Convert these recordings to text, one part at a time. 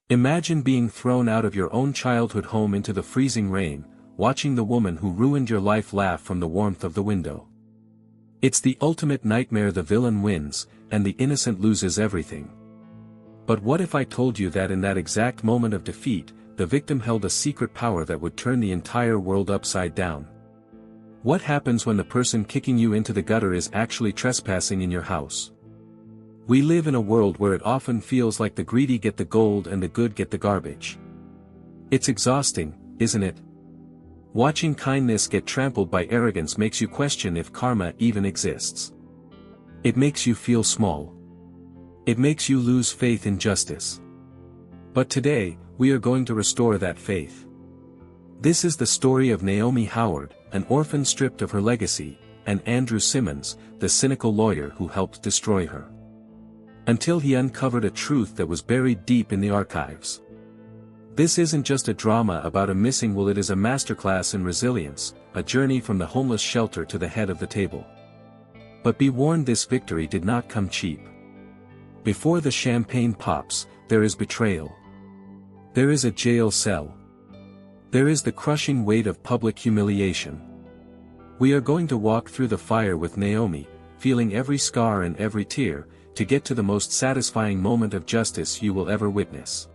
Imagine being thrown out of your own childhood home into the freezing rain, watching the woman who ruined your life laugh from the warmth of the window. It's the ultimate nightmare. The villain wins, and the innocent loses everything. But what if I told you that in that exact moment of defeat, the victim held a secret power that would turn the entire world upside down? What happens when the person kicking you into the gutter is actually trespassing in your house? We live in a world where it often feels like the greedy get the gold and the good get the garbage. It's exhausting, isn't it? Watching kindness get trampled by arrogance makes you question if karma even exists. It makes you feel small. It makes you lose faith in justice. But today, we are going to restore that faith. This is the story of Naomi Howard, an orphan stripped of her legacy, and Andrew Simmons, the cynical lawyer who helped destroy her. Until he uncovered a truth that was buried deep in the archives. This isn't just a drama about a missing will, it is a masterclass in resilience, a journey from the homeless shelter to the head of the table. But be warned, this victory did not come cheap. Before the champagne pops, there is betrayal. There is a jail cell. There is the crushing weight of public humiliation. We are going to walk through the fire with Naomi, feeling every scar and every tear, to get to the most satisfying moment of justice you will ever witness.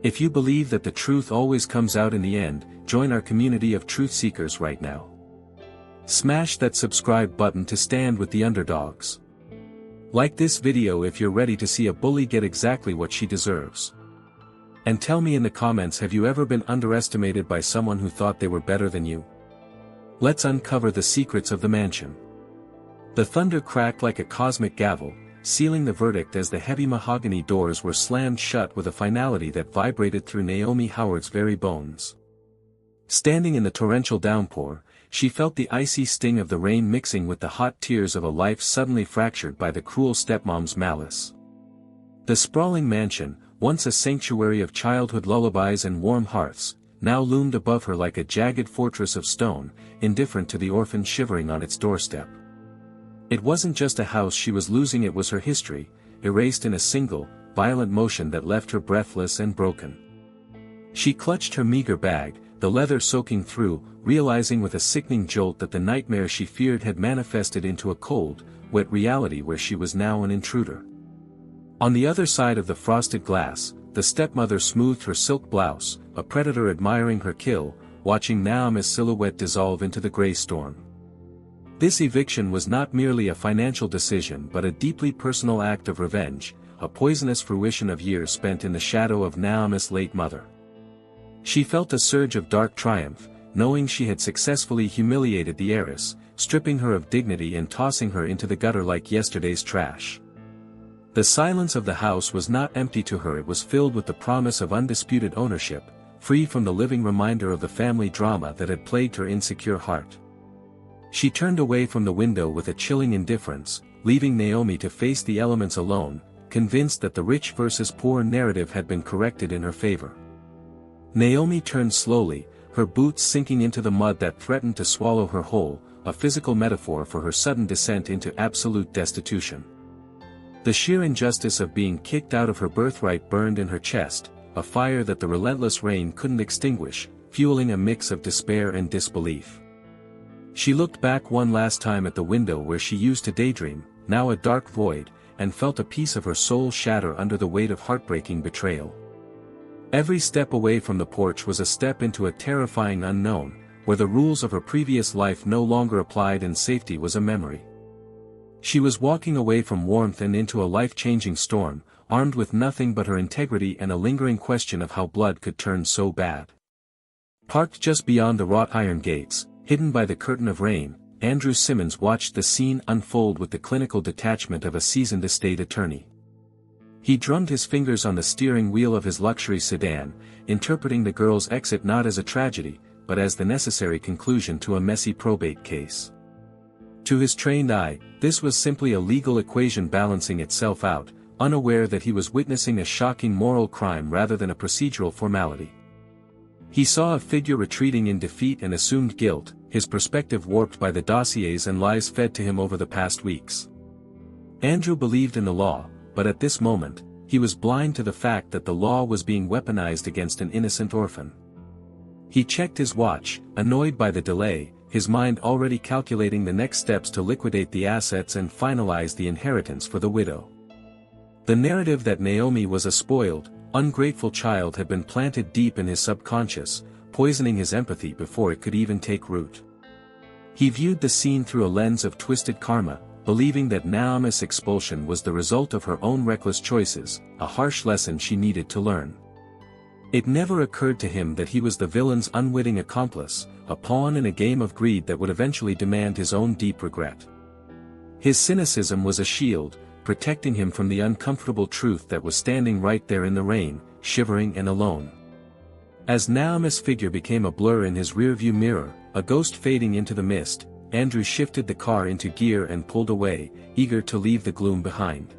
If you believe that the truth always comes out in the end, join our community of truth seekers right now. Smash that subscribe button to stand with the underdogs. Like this video if you're ready to see a bully get exactly what she deserves. And tell me in the comments, have you ever been underestimated by someone who thought they were better than you? Let's uncover the secrets of the mansion. The thunder cracked like a cosmic gavel, sealing the verdict as the heavy mahogany doors were slammed shut with a finality that vibrated through Naomi Howard's very bones. Standing in the torrential downpour, she felt the icy sting of the rain mixing with the hot tears of a life suddenly fractured by the cruel stepmom's malice. The sprawling mansion, once a sanctuary of childhood lullabies and warm hearths, now loomed above her like a jagged fortress of stone, indifferent to the orphan shivering on its doorstep. It wasn't just a house she was losing, it was her history, erased in a single, violent motion that left her breathless and broken. She clutched her meager bag, the leather soaking through, realizing with a sickening jolt that the nightmare she feared had manifested into a cold, wet reality where she was now an intruder. On the other side of the frosted glass, the stepmother smoothed her silk blouse, a predator admiring her kill, watching Naomi's silhouette dissolve into the gray storm. This eviction was not merely a financial decision but a deeply personal act of revenge, a poisonous fruition of years spent in the shadow of Naomi's late mother. She felt a surge of dark triumph, knowing she had successfully humiliated the heiress, stripping her of dignity and tossing her into the gutter like yesterday's trash. The silence of the house was not empty to her, it was filled with the promise of undisputed ownership, free from the living reminder of the family drama that had plagued her insecure heart. She turned away from the window with a chilling indifference, leaving Naomi to face the elements alone, convinced that the rich versus poor narrative had been corrected in her favor. Naomi turned slowly, her boots sinking into the mud that threatened to swallow her whole, a physical metaphor for her sudden descent into absolute destitution. The sheer injustice of being kicked out of her birthright burned in her chest, a fire that the relentless rain couldn't extinguish, fueling a mix of despair and disbelief. She looked back one last time at the window where she used to daydream, now a dark void, and felt a piece of her soul shatter under the weight of heartbreaking betrayal. Every step away from the porch was a step into a terrifying unknown, where the rules of her previous life no longer applied and safety was a memory. She was walking away from warmth and into a life-changing storm, armed with nothing but her integrity and a lingering question of how blood could turn so bad. Parked just beyond the wrought iron gates, hidden by the curtain of rain, Andrew Simmons watched the scene unfold with the clinical detachment of a seasoned estate attorney. He drummed his fingers on the steering wheel of his luxury sedan, interpreting the girl's exit not as a tragedy, but as the necessary conclusion to a messy probate case. To his trained eye, this was simply a legal equation balancing itself out, unaware that he was witnessing a shocking moral crime rather than a procedural formality. He saw a figure retreating in defeat and assumed guilt, his perspective warped by the dossiers and lies fed to him over the past weeks. Andrew believed in the law, but at this moment, he was blind to the fact that the law was being weaponized against an innocent orphan. He checked his watch, annoyed by the delay, his mind already calculating the next steps to liquidate the assets and finalize the inheritance for the widow. The narrative that Naomi was a spoiled, ungrateful child had been planted deep in his subconscious, poisoning his empathy before it could even take root. He viewed the scene through a lens of twisted karma, believing that Naomi's expulsion was the result of her own reckless choices, a harsh lesson she needed to learn. It never occurred to him that he was the villain's unwitting accomplice, a pawn in a game of greed that would eventually demand his own deep regret. His cynicism was a shield, protecting him from the uncomfortable truth that was standing right there in the rain, shivering and alone. As Naomi's figure became a blur in his rearview mirror, a ghost fading into the mist, Andrew shifted the car into gear and pulled away, eager to leave the gloom behind.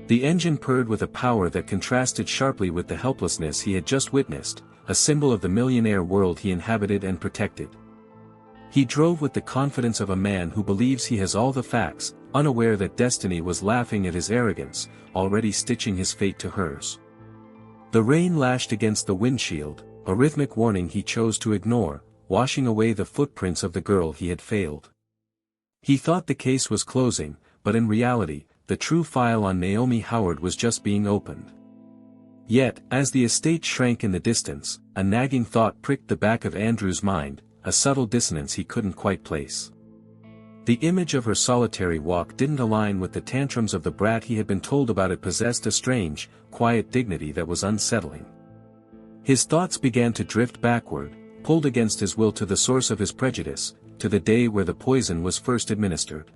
The engine purred with a power that contrasted sharply with the helplessness he had just witnessed, a symbol of the millionaire world he inhabited and protected. He drove with the confidence of a man who believes he has all the facts, unaware that destiny was laughing at his arrogance, already stitching his fate to hers. The rain lashed against the windshield, a rhythmic warning he chose to ignore, washing away the footprints of the girl he had failed. He thought the case was closing, but in reality, the true file on Naomi Howard was just being opened. Yet, as the estate shrank in the distance, a nagging thought pricked the back of Andrew's mind, a subtle dissonance he couldn't quite place. The image of her solitary walk didn't align with the tantrums of the brat he had been told about. It possessed a strange, quiet dignity that was unsettling. His thoughts began to drift backward, pulled against his will to the source of his prejudice, to the day where the poison was first administered.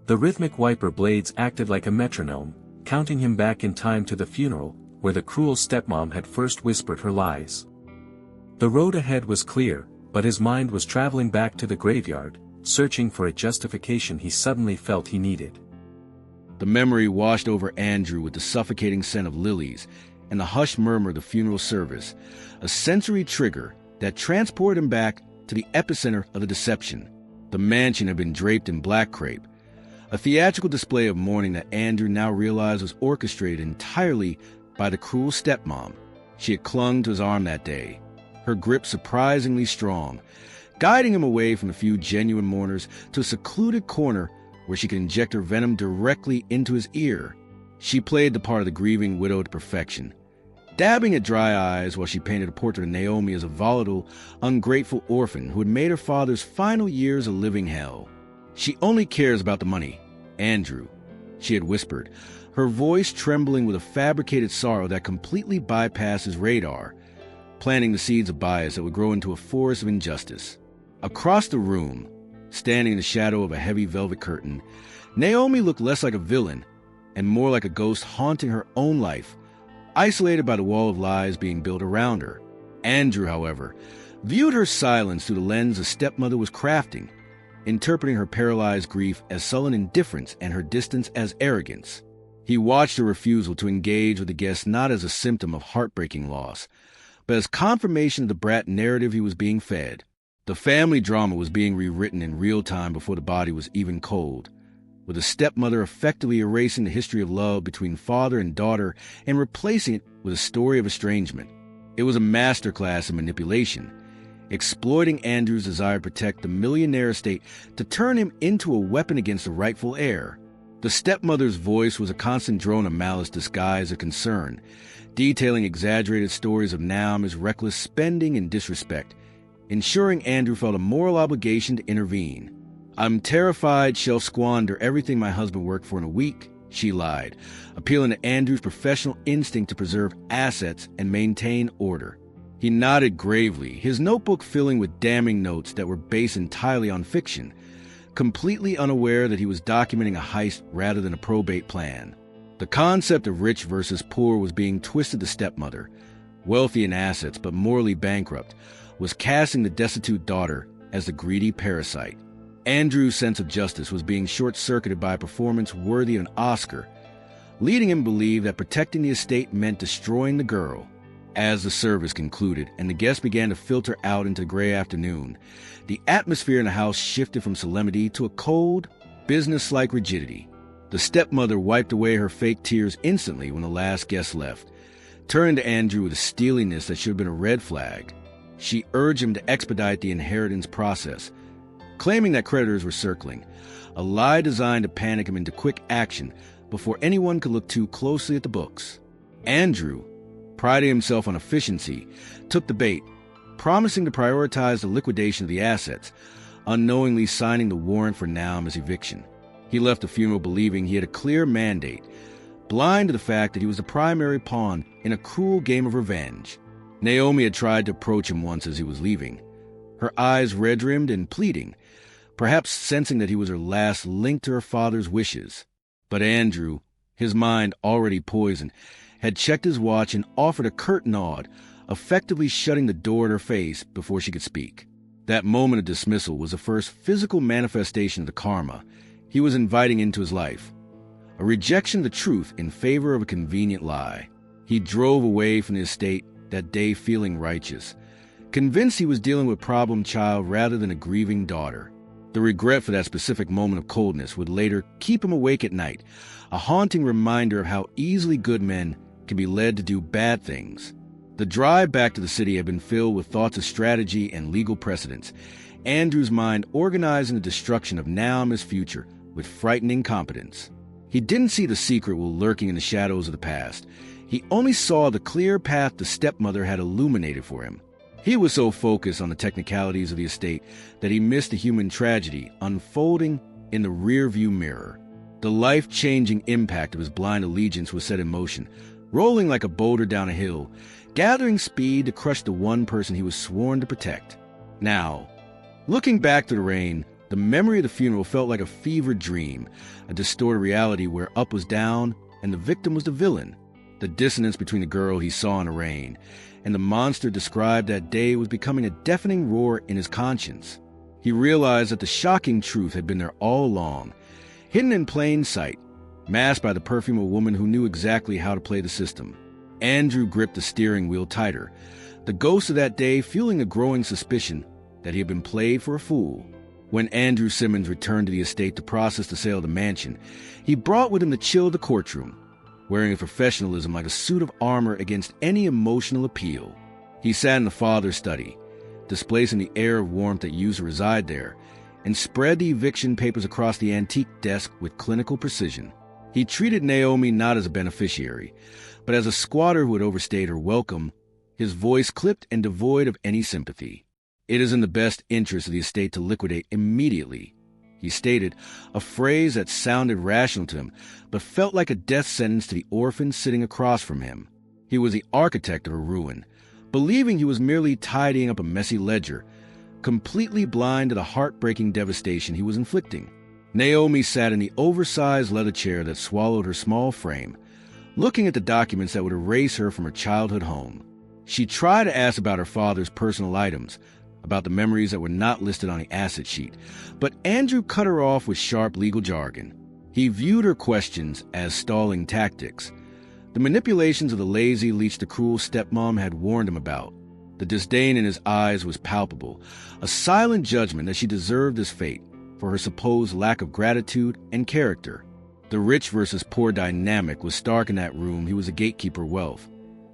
The rhythmic wiper blades acted like a metronome, counting him back in time to the funeral, where the cruel stepmom had first whispered her lies. The road ahead was clear, but his mind was traveling back to the graveyard, searching for a justification he suddenly felt he needed. The memory washed over Andrew with the suffocating scent of lilies and the hushed murmur of the funeral service, a sensory trigger that transported him back to the epicenter of the deception. The mansion had been draped in black crepe, a theatrical display of mourning that Andrew now realized was orchestrated entirely by the cruel stepmom. She had clung to his arm that day, her grip surprisingly strong, guiding him away from the few genuine mourners to a secluded corner where she could inject her venom directly into his ear. She played the part of the grieving widow to perfection, dabbing at dry eyes while she painted a portrait of Naomi as a volatile, ungrateful orphan who had made her father's final years a living hell. "She only cares about the money, Andrew," she had whispered, her voice trembling with a fabricated sorrow that completely bypassed his radar, planting the seeds of bias that would grow into a forest of injustice. Across the room, standing in the shadow of a heavy velvet curtain, Naomi looked less like a villain and more like a ghost haunting her own life, isolated by the wall of lies being built around her. Andrew, however, viewed her silence through the lens a stepmother was crafting, interpreting her paralyzed grief as sullen indifference and her distance as arrogance. He watched her refusal to engage with the guests not as a symptom of heartbreaking loss, but as confirmation of the brat narrative he was being fed. The family drama was being rewritten in real time before the body was even cold, with the stepmother effectively erasing the history of love between father and daughter and replacing it with a story of estrangement. It was a masterclass in manipulation, exploiting Andrew's desire to protect the millionaire estate to turn him into a weapon against the rightful heir. The stepmother's voice was a constant drone of malice disguised as concern, detailing exaggerated stories of Naomi's reckless spending and disrespect, ensuring Andrew felt a moral obligation to intervene. "I'm terrified she'll squander everything my husband worked for in a week," she lied, appealing to Andrew's professional instinct to preserve assets and maintain order. He nodded gravely, his notebook filling with damning notes that were based entirely on fiction, completely unaware that he was documenting a heist rather than a probate plan. The concept of rich versus poor was being twisted. The stepmother, wealthy in assets but morally bankrupt, was casting the destitute daughter as the greedy parasite. Andrew's sense of justice was being short-circuited by a performance worthy of an Oscar, leading him to believe that protecting the estate meant destroying the girl. As the service concluded and the guests began to filter out into the gray afternoon, the atmosphere in the house shifted from solemnity to a cold, business-like rigidity. The stepmother wiped away her fake tears instantly when the last guest left, turning to Andrew with a steeliness that should have been a red flag. She urged him to expedite the inheritance process, claiming that creditors were circling, a lie designed to panic him into quick action before anyone could look too closely at the books. Andrew, priding himself on efficiency, took the bait, promising to prioritize the liquidation of the assets, unknowingly signing the warrant for Naomi's eviction. He left the funeral believing he had a clear mandate, blind to the fact that he was the primary pawn in a cruel game of revenge. Naomi had tried to approach him once as he was leaving, her eyes red-rimmed and pleading, perhaps sensing that he was her last link to her father's wishes. But Andrew, his mind already poisoned, had checked his watch and offered a curt nod, effectively shutting the door in her face before she could speak. That moment of dismissal was the first physical manifestation of the karma he was inviting into his life, a rejection of the truth in favor of a convenient lie. He drove away from the estate that day feeling righteous, convinced he was dealing with a problem child rather than a grieving daughter. The regret for that specific moment of coldness would later keep him awake at night, a haunting reminder of how easily good men can be led to do bad things. The drive back to the city had been filled with thoughts of strategy and legal precedents, Andrew's mind organizing the destruction of Naomi's future with frightening competence. He didn't see the secret while lurking in the shadows of the past. He only saw the clear path the stepmother had illuminated for him. He was so focused on the technicalities of the estate that he missed the human tragedy unfolding in the rearview mirror. The life-changing impact of his blind allegiance was set in motion, rolling like a boulder down a hill, gathering speed to crush the one person he was sworn to protect. Now, looking back through the rain, the memory of the funeral felt like a fevered dream, a distorted reality where up was down and the victim was the villain. The dissonance between the girl he saw in the rain and the monster described that day was becoming a deafening roar in his conscience. He realized that the shocking truth had been there all along, hidden in plain sight, masked by the perfume of a woman who knew exactly how to play the system. Andrew gripped the steering wheel tighter, the ghost of that day fueling a growing suspicion that he had been played for a fool. When Andrew Simmons returned to the estate to process the sale of the mansion, he brought with him the chill of the courtroom, wearing a professionalism like a suit of armor against any emotional appeal. He sat in the father's study, displacing the air of warmth that used to reside there, and spread the eviction papers across the antique desk with clinical precision. He treated Naomi not as a beneficiary, but as a squatter who had overstayed her welcome, his voice clipped and devoid of any sympathy. "It is in the best interest of the estate to liquidate immediately," he stated, a phrase that sounded rational to him, but felt like a death sentence to the orphan sitting across from him. He was the architect of a ruin, believing he was merely tidying up a messy ledger, completely blind to the heartbreaking devastation he was inflicting. Naomi sat in the oversized leather chair that swallowed her small frame, looking at the documents that would erase her from her childhood home. She tried to ask about her father's personal items, about the memories that were not listed on the asset sheet, but Andrew cut her off with sharp legal jargon. He viewed her questions as stalling tactics, the manipulations of the lazy leech the cruel stepmom had warned him about. The disdain in his eyes was palpable, a silent judgment that she deserved this fate for her supposed lack of gratitude and character. The rich versus poor dynamic was stark in that room. He was a gatekeeper of wealth,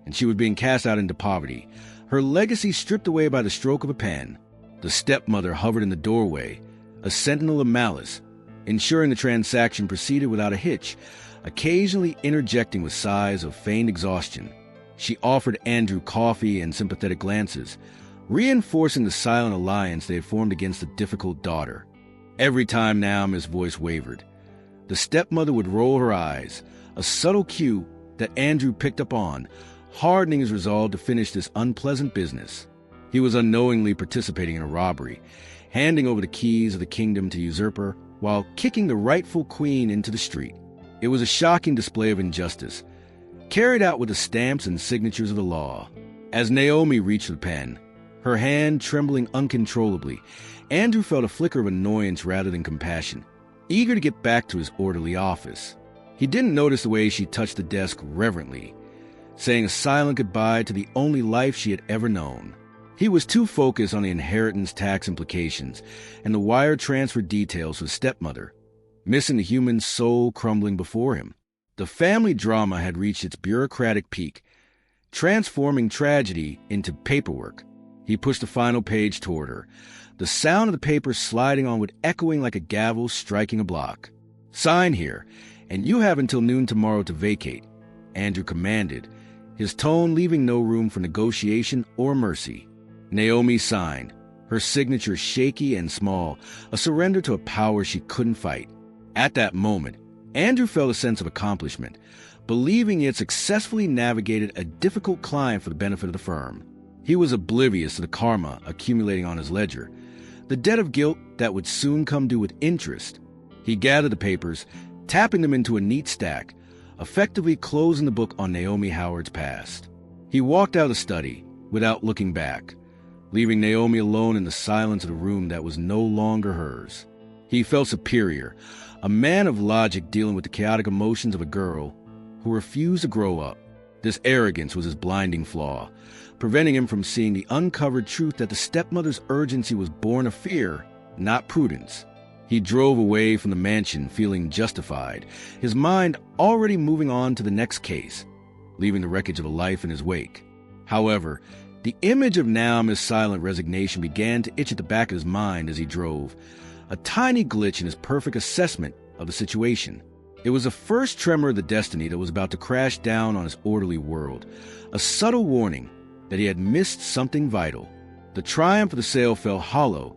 and she was being cast out into poverty, her legacy stripped away by the stroke of a pen. The stepmother hovered in the doorway, a sentinel of malice, ensuring the transaction proceeded without a hitch, occasionally interjecting with sighs of feigned exhaustion. She offered Andrew coffee and sympathetic glances, reinforcing the silent alliance they had formed against a difficult daughter. Every time Naomi's voice wavered, the stepmother would roll her eyes, a subtle cue that Andrew picked up on, hardening his resolve to finish this unpleasant business. He was unknowingly participating in a robbery, handing over the keys of the kingdom to usurper while kicking the rightful queen into the street. It was a shocking display of injustice, carried out with the stamps and signatures of the law. As Naomi reached the pen, her hand trembling uncontrollably, Andrew felt a flicker of annoyance rather than compassion, eager to get back to his orderly office. He didn't notice the way she touched the desk reverently, saying a silent goodbye to the only life she had ever known. He was too focused on the inheritance tax implications and the wire transfer details for the stepmother missing the human soul crumbling before him. The family drama had reached its bureaucratic peak, transforming tragedy into paperwork. He pushed the final page toward her. The sound of the paper sliding onward echoing like a gavel striking a block. "Sign here, and you have until noon tomorrow to vacate," Andrew commanded, his tone leaving no room for negotiation or mercy. Naomi signed, her signature shaky and small, a surrender to a power she couldn't fight. At that moment, Andrew felt a sense of accomplishment, believing he had successfully navigated a difficult client for the benefit of the firm. He was oblivious to the karma accumulating on his ledger, the debt of guilt that would soon come due with interest. He gathered the papers, tapping them into a neat stack, effectively closing the book on Naomi Howard's past. He walked out of the study without looking back, leaving Naomi alone in the silence of the room that was no longer hers. He felt superior, a man of logic dealing with the chaotic emotions of a girl who refused to grow up. This arrogance was his blinding flaw, preventing him from seeing the uncovered truth that the stepmother's urgency was born of fear, not prudence. He drove away from the mansion feeling justified, his mind already moving on to the next case, leaving the wreckage of a life in his wake. However, the image of Naomi's silent resignation began to itch at the back of his mind as he drove, a tiny glitch in his perfect assessment of the situation. It was the first tremor of the destiny that was about to crash down on his orderly world, a subtle warning that he had missed something vital. The triumph of the sale felt hollow,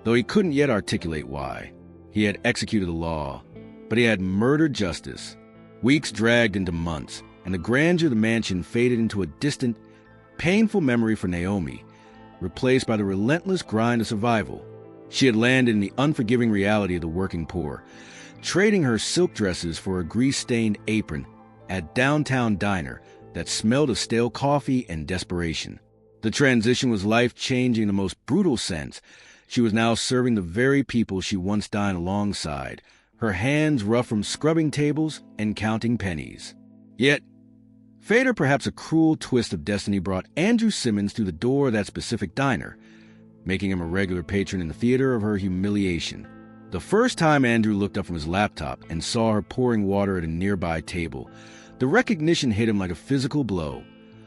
though he couldn't yet articulate why. He had executed the law, but he had murdered justice. Weeks dragged into months, and the grandeur of the mansion faded into a distant, painful memory for Naomi, replaced by the relentless grind of survival. She had landed in the unforgiving reality of the working poor, trading her silk dresses for a grease-stained apron at a downtown diner that smelled of stale coffee and desperation. The transition was life-changing in the most brutal sense. She was now serving the very people she once dined alongside, her hands rough from scrubbing tables and counting pennies. Yet, fate, or perhaps a cruel twist of destiny, brought Andrew Simmons through the door of that specific diner, making him a regular patron in the theater of her humiliation. The first time Andrew looked up from his laptop and saw her pouring water at a nearby table, the recognition hit him like a physical blow,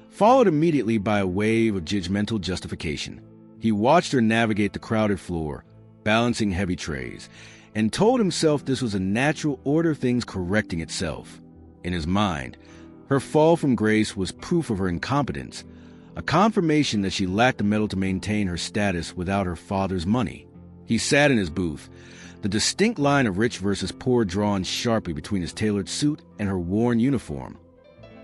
followed immediately by a wave of judgmental justification. He watched her navigate the crowded floor, balancing heavy trays, and told himself this was a natural order of things correcting itself. In his mind, her fall from grace was proof of her incompetence, a confirmation that she lacked the mettle to maintain her status without her father's money. He sat in his booth, the distinct line of rich versus poor drawn sharply between his tailored suit and her worn uniform,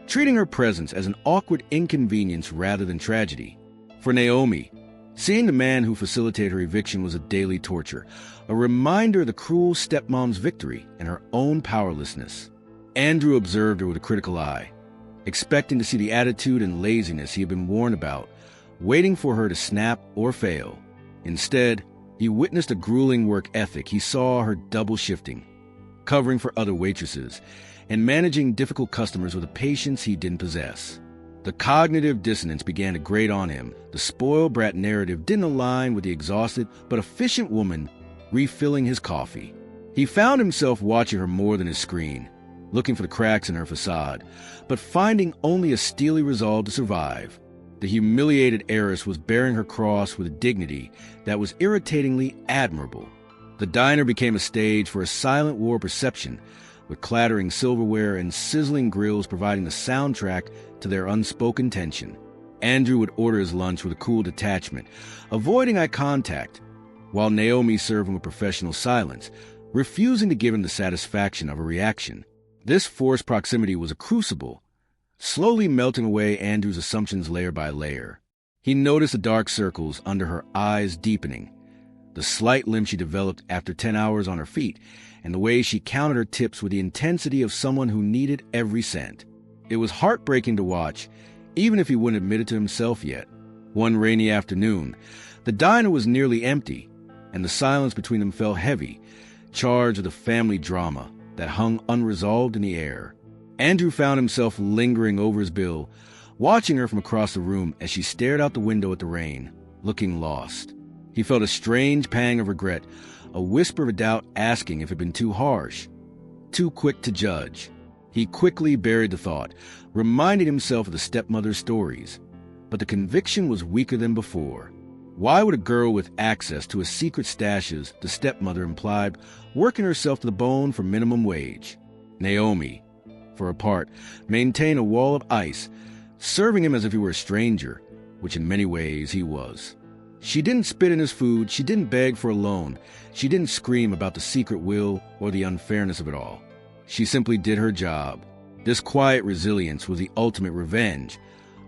treating her presence as an awkward inconvenience rather than tragedy. For Naomi, seeing the man who facilitated her eviction was a daily torture, a reminder of the cruel stepmom's victory and her own powerlessness. Andrew observed her with a critical eye, expecting to see the attitude and laziness he had been warned about, waiting for her to snap or fail. Instead, he witnessed a grueling work ethic. He saw her double shifting, covering for other waitresses, and managing difficult customers with a patience he didn't possess. The cognitive dissonance began to grate on him. The spoiled brat narrative didn't align with the exhausted but efficient woman refilling his coffee. He found himself watching her more than his screen, looking for the cracks in her facade, but finding only a steely resolve to survive. The humiliated heiress was bearing her cross with a dignity that was irritatingly admirable. The diner became a stage for a silent war of perception, with clattering silverware and sizzling grills providing the soundtrack to their unspoken tension. Andrew would order his lunch with a cool detachment, avoiding eye contact, while Naomi served him with professional silence, refusing to give him the satisfaction of a reaction. This forced proximity was a crucible, slowly melting away Andrew's assumptions layer by layer. He noticed the dark circles under her eyes deepening, the slight limp she developed after 10 hours on her feet, and the way she counted her tips with the intensity of someone who needed every cent. It was heartbreaking to watch, even if he wouldn't admit it to himself yet. One rainy afternoon, the diner was nearly empty, and the silence between them felt heavy, charged with the family drama that hung unresolved in the air. Andrew found himself lingering over his bill, watching her from across the room as she stared out the window at the rain, looking lost. He felt a strange pang of regret, a whisper of doubt asking if it had been too harsh, too quick to judge. He quickly buried the thought, reminding himself of the stepmother's stories. But the conviction was weaker than before. Why would a girl with access to a secret stashes, the stepmother implied, working herself to the bone for minimum wage? Naomi, for her part, maintained a wall of ice, serving him as if he were a stranger, which in many ways he was. She didn't spit in his food, she didn't beg for a loan, she didn't scream about the secret will or the unfairness of it all. She simply did her job. This quiet resilience was the ultimate revenge,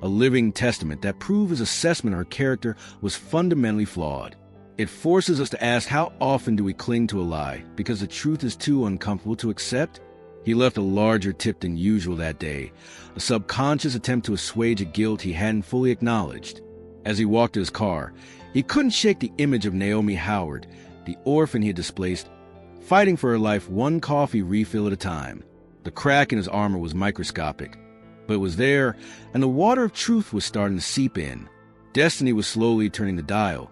a living testament that proved his assessment of her character was fundamentally flawed. It forces us to ask, how often do we cling to a lie because the truth is too uncomfortable to accept? He left a larger tip than usual that day, a subconscious attempt to assuage a guilt he hadn't fully acknowledged. As he walked to his car, he couldn't shake the image of Naomi Howard, the orphan he had displaced, fighting for her life one coffee refill at a time. The crack in his armor was microscopic, but it was there, and the water of truth was starting to seep in. Destiny was slowly turning the dial,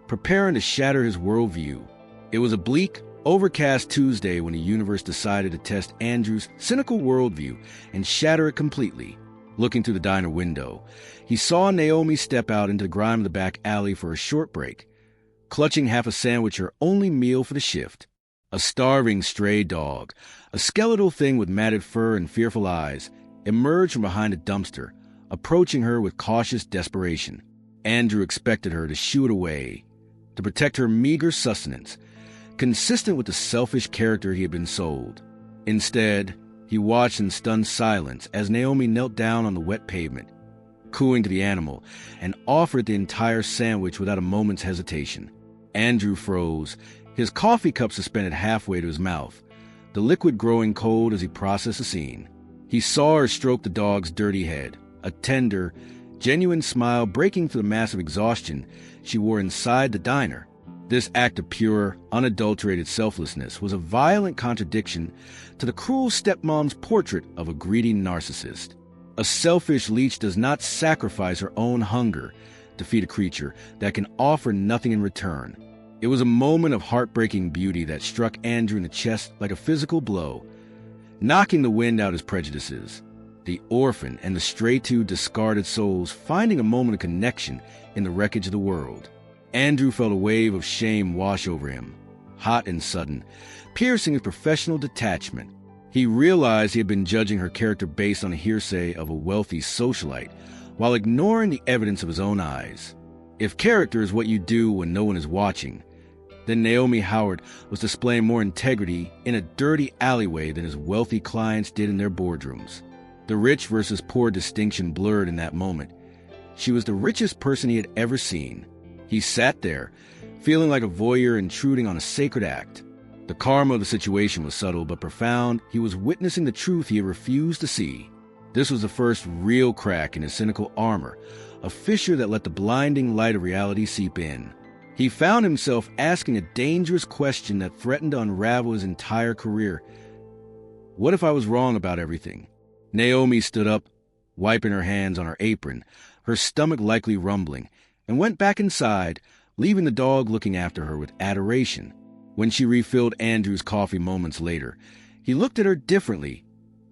preparing to shatter his worldview. It was a bleak, overcast Tuesday when the universe decided to test Andrew's cynical worldview and shatter it completely. Looking through the diner window, he saw Naomi step out into the grime of the back alley for a short break, clutching half a sandwich, her only meal for the shift. A starving stray dog, a skeletal thing with matted fur and fearful eyes, emerged from behind a dumpster, approaching her with cautious desperation. Andrew expected her to shoo it away, to protect her meager sustenance, consistent with the selfish character he had been sold. Instead, he watched in stunned silence as Naomi knelt down on the wet pavement, cooing to the animal, and offered the entire sandwich without a moment's hesitation. Andrew froze, his coffee cup suspended halfway to his mouth, the liquid growing cold as he processed the scene. He saw her stroke the dog's dirty head, a tender, genuine smile breaking through the massive exhaustion she wore inside the diner. This act of pure, unadulterated selflessness was a violent contradiction to the cruel stepmom's portrait of a greedy narcissist. A selfish leech does not sacrifice her own hunger to feed a creature that can offer nothing in return. It was a moment of heartbreaking beauty that struck Andrew in the chest like a physical blow, knocking the wind out his prejudices. The orphan and the stray two discarded souls finding a moment of connection in the wreckage of the world. Andrew felt a wave of shame wash over him, hot and sudden, piercing his professional detachment. He realized he had been judging her character based on a hearsay of a wealthy socialite, while ignoring the evidence of his own eyes. If character is what you do when no one is watching, then Naomi Howard was displaying more integrity in a dirty alleyway than his wealthy clients did in their boardrooms. The rich versus poor distinction blurred in that moment. She was the richest person he had ever seen. He sat there, feeling like a voyeur intruding on a sacred act. The karma of the situation was subtle but profound. He was witnessing the truth he had refused to see. This was the first real crack in his cynical armor, a fissure that let the blinding light of reality seep in. He found himself asking a dangerous question that threatened to unravel his entire career. What if I was wrong about everything? Naomi stood up, wiping her hands on her apron, her stomach likely rumbling, and went back inside, leaving the dog looking after her with adoration. When she refilled Andrew's coffee moments later, he looked at her differently,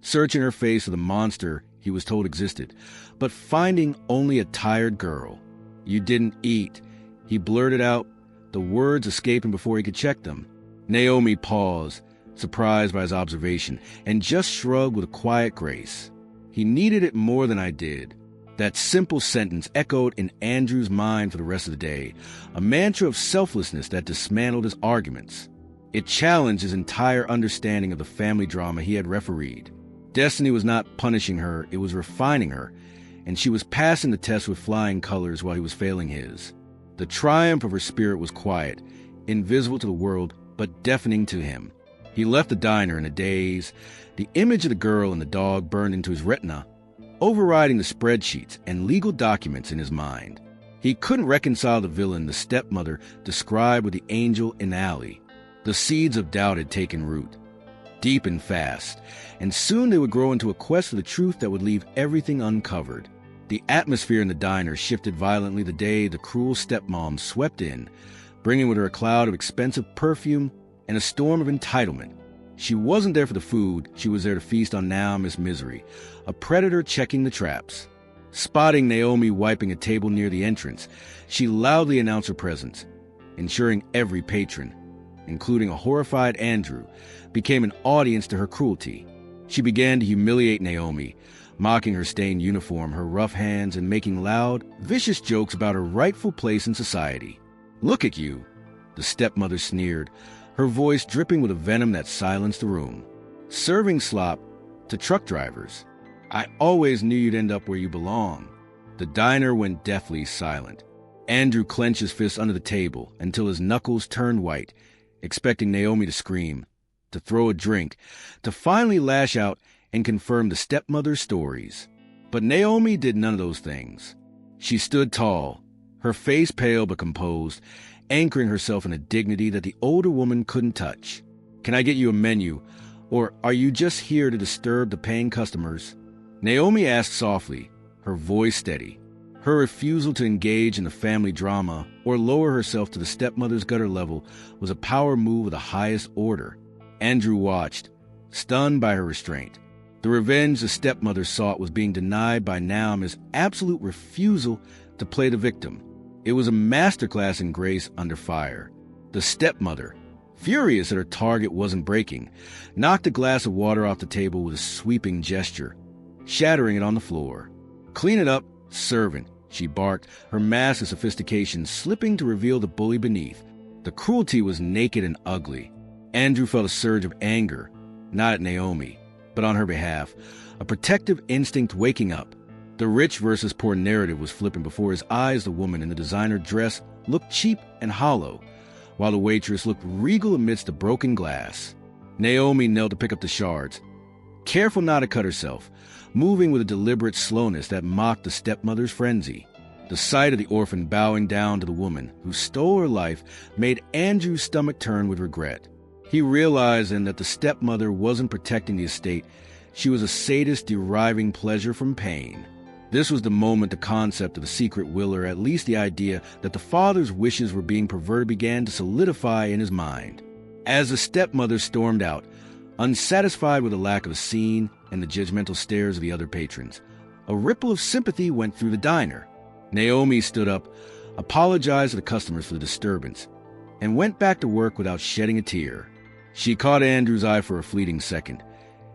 searching her face for the monster he was told existed, but finding only a tired girl. "You didn't eat," he blurted out, the words escaping before he could check them. Naomi paused, surprised by his observation, and just shrugged with a quiet grace. "He needed it more than I did." That simple sentence echoed in Andrew's mind for the rest of the day, a mantra of selflessness that dismantled his arguments. It challenged his entire understanding of the family drama he had refereed. Destiny was not punishing her, it was refining her, and she was passing the test with flying colors while he was failing his. The triumph of her spirit was quiet, invisible to the world, but deafening to him. He left the diner in a daze, the image of the girl and the dog burned into his retina, overriding the spreadsheets and legal documents in his mind. He couldn't reconcile the villain, the stepmother, described with the angel in the alley. The seeds of doubt had taken root, deep and fast, and soon they would grow into a quest for the truth that would leave everything uncovered. The atmosphere in the diner shifted violently the day the cruel stepmom swept in, bringing with her a cloud of expensive perfume and a storm of entitlement. She wasn't there for the food, she was there to feast on Naomi's misery, a predator checking the traps. Spotting Naomi wiping a table near the entrance, she loudly announced her presence, ensuring every patron, including a horrified Andrew, became an audience to her cruelty. She began to humiliate Naomi, mocking her stained uniform, her rough hands, and making loud, vicious jokes about her rightful place in society. "Look at you," the stepmother sneered, her voice dripping with a venom that silenced the room. "Serving slop to truck drivers. I always knew you'd end up where you belong." The diner went deathly silent. Andrew clenched his fists under the table until his knuckles turned white, expecting Naomi to scream, to throw a drink, to finally lash out and confirm the stepmother's stories. But Naomi did none of those things. She stood tall, her face pale but composed, anchoring herself in a dignity that the older woman couldn't touch. "Can I get you a menu, or are you just here to disturb the paying customers?" Naomi asked softly, her voice steady. Her refusal to engage in the family drama or lower herself to the stepmother's gutter level was a power move of the highest order. Andrew watched, stunned by her restraint. The revenge the stepmother sought was being denied by Naomi's absolute refusal to play the victim. It was a masterclass in grace under fire. The stepmother, furious that her target wasn't breaking, knocked a glass of water off the table with a sweeping gesture, shattering it on the floor. "Clean it up, servant," she barked, her mask of sophistication slipping to reveal the bully beneath. The cruelty was naked and ugly. Andrew felt a surge of anger, not at Naomi, but on her behalf, a protective instinct waking up. The rich versus poor narrative was flipping before his eyes. The woman in the designer dress looked cheap and hollow, while the waitress looked regal amidst the broken glass. Naomi knelt to pick up the shards, careful not to cut herself, moving with a deliberate slowness that mocked the stepmother's frenzy. The sight of the orphan bowing down to the woman who stole her life made Andrew's stomach turn with regret. He realized then that the stepmother wasn't protecting the estate. She was a sadist deriving pleasure from pain. This was the moment the concept of the secret will, or at least the idea that the father's wishes were being perverted, began to solidify in his mind. As the stepmother stormed out, unsatisfied with the lack of a scene and the judgmental stares of the other patrons, a ripple of sympathy went through the diner. Naomi stood up, apologized to the customers for the disturbance, and went back to work without shedding a tear. She caught Andrew's eye for a fleeting second,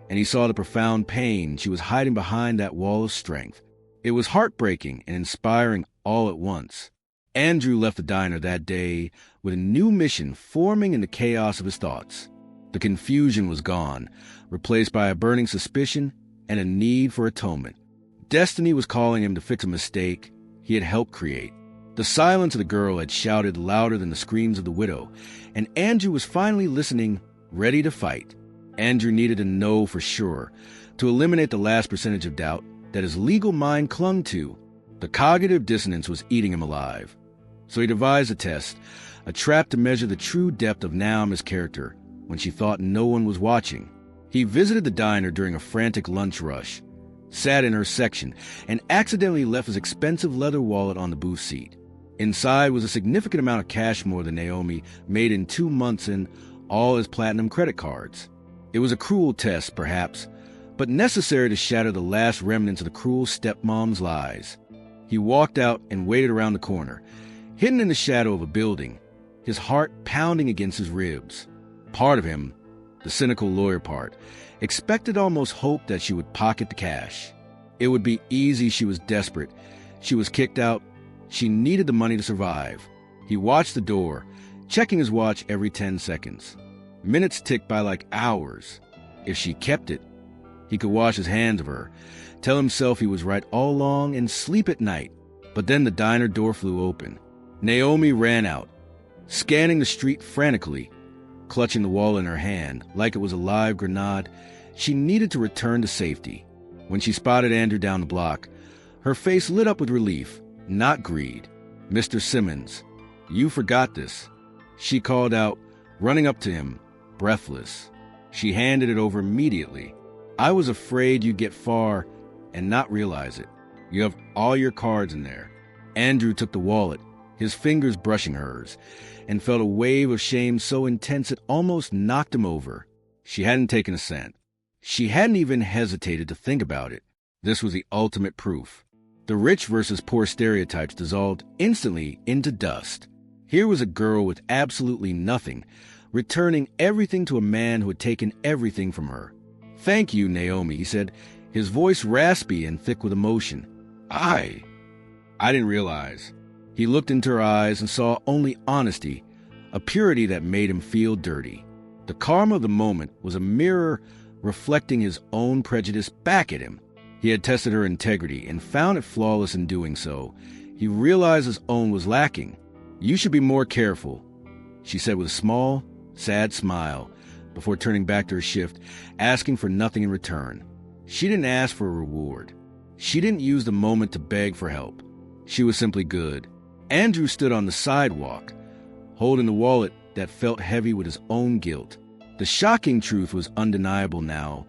and he saw the profound pain she was hiding behind that wall of strength. It was heartbreaking and inspiring all at once. Andrew left the diner that day with a new mission forming in the chaos of his thoughts. The confusion was gone, replaced by a burning suspicion and a need for atonement. Destiny was calling him to fix a mistake he had helped create. The silence of the girl had shouted louder than the screams of the widow, and Andrew was finally listening, ready to fight. Andrew needed to know for sure, to eliminate the last percentage of doubt that his legal mind clung to. The cognitive dissonance was eating him alive. So he devised a test, a trap to measure the true depth of Naomi's character when she thought no one was watching. He visited the diner during a frantic lunch rush, sat in her section, and accidentally left his expensive leather wallet on the booth seat. Inside was a significant amount of cash, more than Naomi made in 2 months, and all his platinum credit cards. It was a cruel test, perhaps, but necessary to shatter the last remnants of the cruel stepmom's lies. He walked out and waited around the corner, hidden in the shadow of a building, his heart pounding against his ribs. Part of him, the cynical lawyer part, expected, almost hoped, that she would pocket the cash. It would be easy. She was desperate. She was kicked out. She needed the money to survive. He watched the door, checking his watch every 10 seconds. Minutes ticked by like hours. If she kept it, he could wash his hands of her, tell himself he was right all along, and sleep at night. But then the diner door flew open. Naomi ran out, scanning the street frantically, clutching the wall in her hand like it was a live grenade. She needed to return to safety. When she spotted Andrew down the block, her face lit up with relief, not greed. "Mr. Simmons, you forgot this," she called out, running up to him, breathless. She handed it over immediately. "I was afraid you'd get far and not realize it. You have all your cards in there." Andrew took the wallet, his fingers brushing hers, and felt a wave of shame so intense it almost knocked him over. She hadn't taken a cent. She hadn't even hesitated to think about it. This was the ultimate proof. The rich versus poor stereotypes dissolved instantly into dust. Here was a girl with absolutely nothing, returning everything to a man who had taken everything from her. "Thank you, Naomi," he said, his voice raspy and thick with emotion. I didn't realize." He looked into her eyes and saw only honesty, a purity that made him feel dirty. The karma of the moment was a mirror reflecting his own prejudice back at him. He had tested her integrity and found it flawless in doing so. He realized his own was lacking. "You should be more careful," she said with a small, sad smile, before turning back to her shift, asking for nothing in return. She didn't ask for a reward. She didn't use the moment to beg for help. She was simply good. Andrew stood on the sidewalk, holding the wallet that felt heavy with his own guilt. The shocking truth was undeniable now.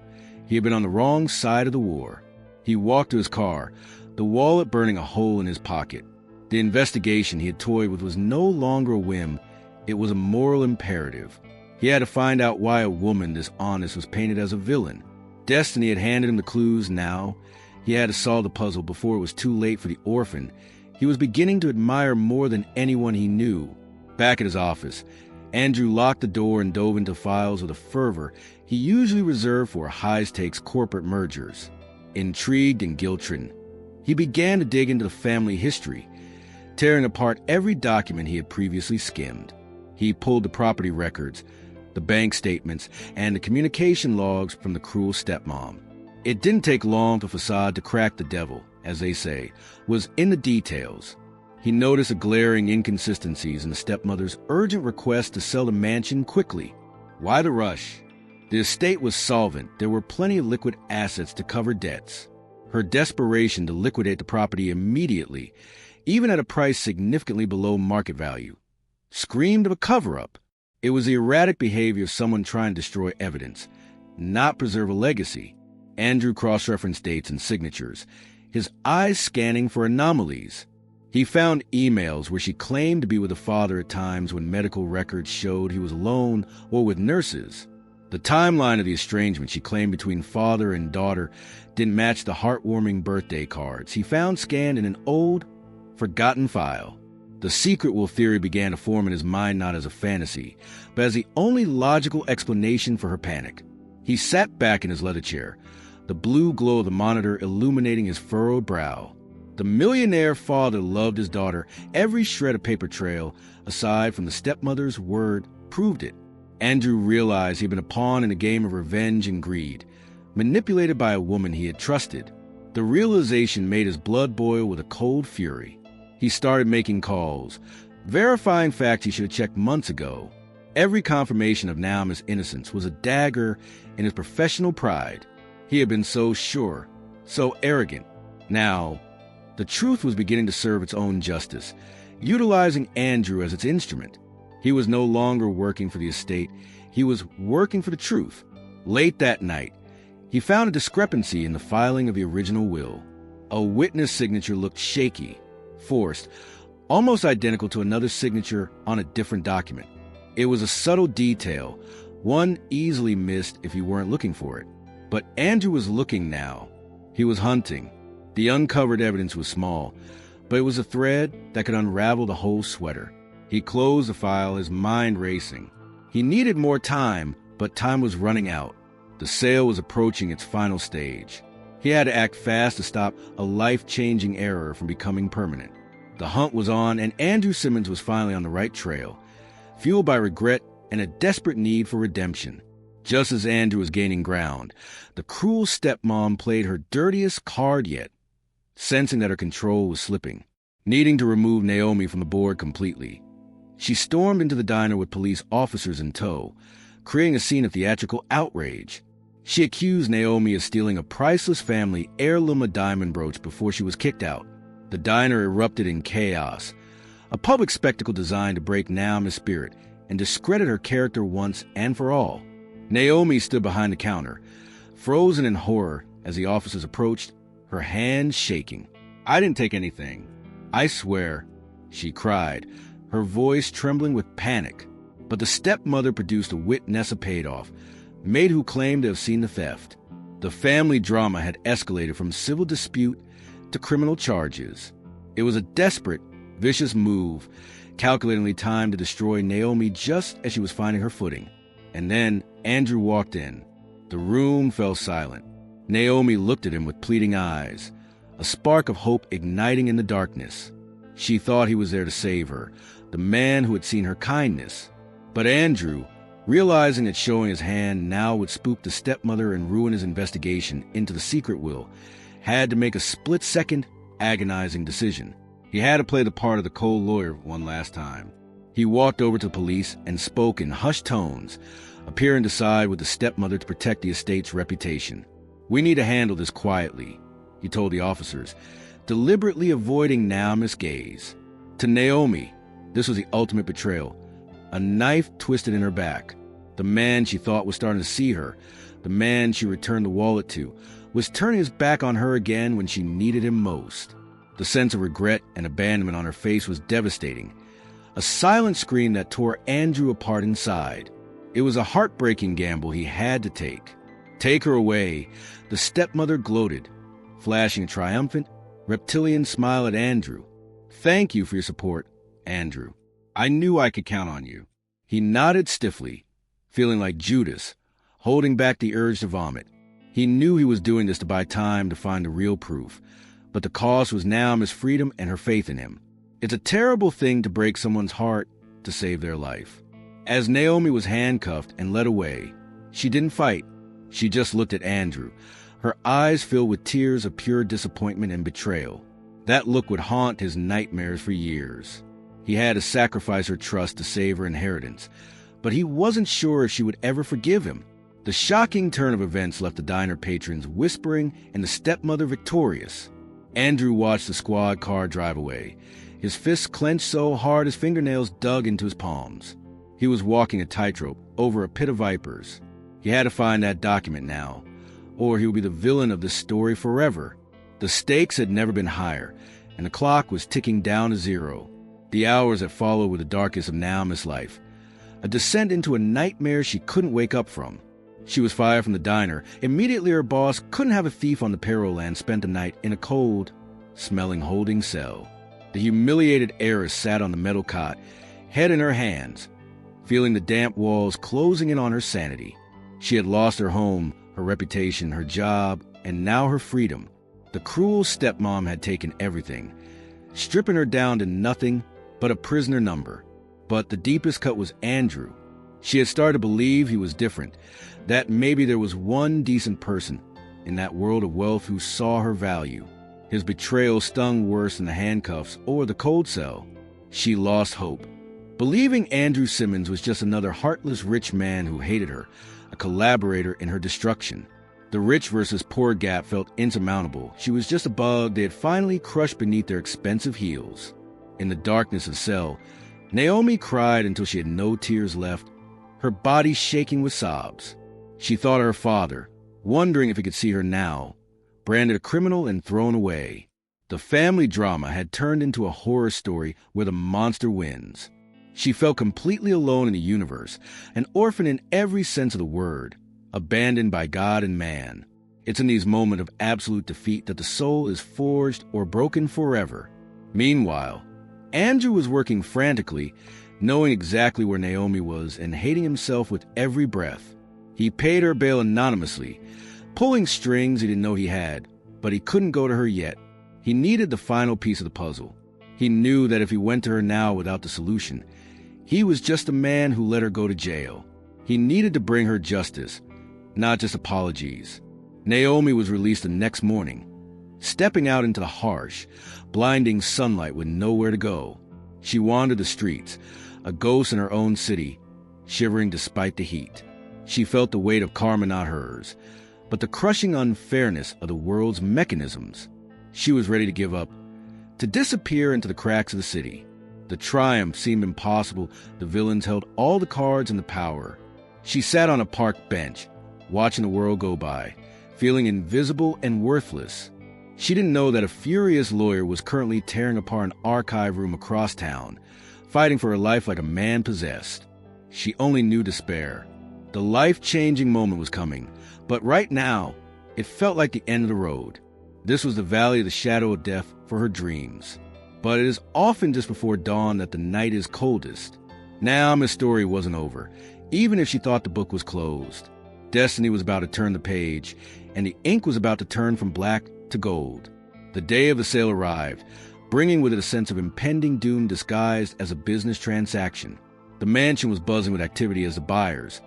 He had been on the wrong side of the war. He walked to his car, the wallet burning a hole in his pocket. The investigation he had toyed with was no longer a whim. It was a moral imperative. He had to find out why a woman this honest was painted as a villain. Destiny had handed him the clues now. He had to solve the puzzle before it was too late for the orphan. He was beginning to admire more than anyone he knew. Back at his office, Andrew locked the door and dove into files with a fervor he usually reserved for high-stakes corporate mergers. Intrigued and guilt-ridden, he began to dig into the family history, tearing apart every document he had previously skimmed. He pulled the property records, the bank statements, and the communication logs from the cruel stepmom. It didn't take long for Facade to crack the devil, as they say, was in the details. He noticed the glaring inconsistencies in the stepmother's urgent request to sell the mansion quickly. Why the rush? The estate was solvent. There were plenty of liquid assets to cover debts. Her desperation to liquidate the property immediately, even at a price significantly below market value, screamed of a cover-up. It was the erratic behavior of someone trying to destroy evidence, not preserve a legacy. Andrew cross-referenced dates and signatures, his eyes scanning for anomalies. He found emails where she claimed to be with the father at times when medical records showed he was alone or with nurses. The timeline of the estrangement she claimed between father and daughter didn't match the heartwarming birthday cards he found scanned in an old, forgotten file. The secret will theory began to form in his mind not as a fantasy, but as the only logical explanation for her panic. He sat back in his leather chair, the blue glow of the monitor illuminating his furrowed brow. The millionaire father loved his daughter. Every shred of paper trail, aside from the stepmother's word, proved it. Andrew realized he'd been a pawn in a game of revenge and greed, manipulated by a woman he had trusted. The realization made his blood boil with a cold fury. He started making calls, verifying facts he should have checked months ago. Every confirmation of Naomi's innocence was a dagger in his professional pride. He had been so sure, so arrogant. Now, the truth was beginning to serve its own justice, utilizing Andrew as its instrument. He was no longer working for the estate. He was working for the truth. Late that night, he found a discrepancy in the filing of the original will. A witness signature looked shaky, forced, almost identical to another signature on a different document. It was a subtle detail, one easily missed if you weren't looking for it. But Andrew was looking now. He was hunting. The uncovered evidence was small, but it was a thread that could unravel the whole sweater. He closed the file, his mind racing. He needed more time, but time was running out. The sale was approaching its final stage. He had to act fast to stop a life-changing error from becoming permanent. The hunt was on, and Andrew Simmons was finally on the right trail, fueled by regret and a desperate need for redemption. Just as Andrew was gaining ground, the cruel stepmom played her dirtiest card yet, sensing that her control was slipping, needing to remove Naomi from the board completely. She stormed into the diner with police officers in tow, creating a scene of theatrical outrage. She accused Naomi of stealing a priceless family heirloom diamond brooch before she was kicked out. The diner erupted in chaos, a public spectacle designed to break Naomi's spirit and discredit her character once and for all. Naomi stood behind the counter, frozen in horror as the officers approached, her hands shaking. "I didn't take anything. I swear." she cried, her voice trembling with panic. But the stepmother produced a witness paid off, maid who claimed to have seen the theft. The family drama had escalated from civil dispute to criminal charges. It was a desperate, vicious move, calculatingly timed to destroy Naomi just as she was finding her footing. And then Andrew walked in. The room fell silent. Naomi looked at him with pleading eyes, a spark of hope igniting in the darkness. She thought he was there to save her, the man who had seen her kindness. But Andrew, realizing that showing his hand now would spook the stepmother and ruin his investigation into the secret will, had to make a split-second, agonizing decision. He had to play the part of the cold lawyer one last time. He walked over to the police and spoke in hushed tones, appearing to side with the stepmother to protect the estate's reputation. "We need to handle this quietly," he told the officers, deliberately avoiding Naomi's gaze. To Naomi, this was the ultimate betrayal. A knife twisted in her back. The man she thought was starting to see her, the man she returned the wallet to, was turning his back on her again when she needed him most. The sense of regret and abandonment on her face was devastating. A silent scream that tore Andrew apart inside. It was a heartbreaking gamble he had to take. "Take her away," the stepmother gloated, flashing a triumphant, reptilian smile at Andrew. "Thank you for your support, Andrew. I knew I could count on you." He nodded stiffly, feeling like Judas, holding back the urge to vomit. He knew he was doing this to buy time to find the real proof, but the cost was Naomi's freedom and her faith in him. It's a terrible thing to break someone's heart to save their life. As Naomi was handcuffed and led away, she didn't fight. She just looked at Andrew, her eyes filled with tears of pure disappointment and betrayal. That look would haunt his nightmares for years. He had to sacrifice her trust to save her inheritance, but he wasn't sure if she would ever forgive him. The shocking turn of events left the diner patrons whispering and the stepmother victorious. Andrew watched the squad car drive away, his fists clenched so hard his fingernails dug into his palms. He was walking a tightrope over a pit of vipers. He had to find that document now, or he would be the villain of this story forever. The stakes had never been higher, and the clock was ticking down to zero. The hours that followed were the darkest of Naomi's life, a descent into a nightmare she couldn't wake up from. She was fired from the diner. Immediately her boss couldn't have a thief on the payroll and spent the night in a cold, smelling holding cell. The humiliated heiress sat on the metal cot, head in her hands, feeling the damp walls closing in on her sanity. She had lost her home, her reputation, her job, and now her freedom. The cruel stepmom had taken everything, stripping her down to nothing but a prisoner number. But the deepest cut was Andrew. She had started to believe he was different, that maybe there was one decent person in that world of wealth who saw her value. His betrayal stung worse than the handcuffs or the cold cell. She lost hope, believing Andrew Simmons was just another heartless rich man who hated her, a collaborator in her destruction. The rich versus poor gap felt insurmountable. She was just a bug they had finally crushed beneath their expensive heels. In the darkness of the cell, Naomi cried until she had no tears left, her body shaking with sobs. She thought of her father, wondering if he could see her now, branded a criminal and thrown away. The family drama had turned into a horror story where the monster wins. She felt completely alone in the universe, an orphan in every sense of the word, abandoned by God and man. It's in these moments of absolute defeat that the soul is forged or broken forever. Meanwhile, Andrew was working frantically, knowing exactly where Naomi was and hating himself with every breath. He paid her bail anonymously, pulling strings he didn't know he had, but he couldn't go to her yet. He needed the final piece of the puzzle. He knew that if he went to her now without the solution, he was just a man who let her go to jail. He needed to bring her justice, not just apologies. Naomi was released the next morning, stepping out into the harsh, blinding sunlight with nowhere to go. She wandered the streets, a ghost in her own city, shivering despite the heat. She felt the weight of karma not hers, but the crushing unfairness of the world's mechanisms. She was ready to give up, to disappear into the cracks of the city. The triumph seemed impossible. The villains held all the cards and the power. She sat on a park bench, watching the world go by, feeling invisible and worthless. She didn't know that a furious lawyer was currently tearing apart an archive room across town, fighting for her life like a man possessed. She only knew despair. The life-changing moment was coming, but right now, it felt like the end of the road. This was the valley of the shadow of death for her dreams. But it is often just before dawn that the night is coldest. Naomi's story wasn't over, even if she thought the book was closed. Destiny was about to turn the page, and the ink was about to turn from black to gold. The day of the sale arrived, bringing with it a sense of impending doom disguised as a business transaction. The mansion was buzzing with activity as the buyers,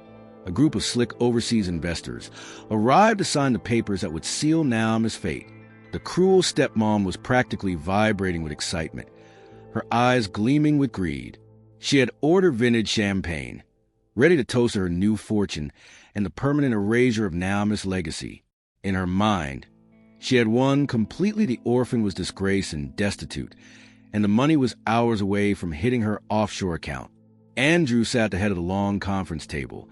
a group of slick overseas investors, arrived to sign the papers that would seal Naomi's fate. The cruel stepmom was practically vibrating with excitement, her eyes gleaming with greed. She had ordered vintage champagne, ready to toast to her new fortune and the permanent erasure of Naomi's legacy. In her mind, she had won completely. The orphan was disgraced and destitute, and the money was hours away from hitting her offshore account. Andrew sat at the head of the long conference table,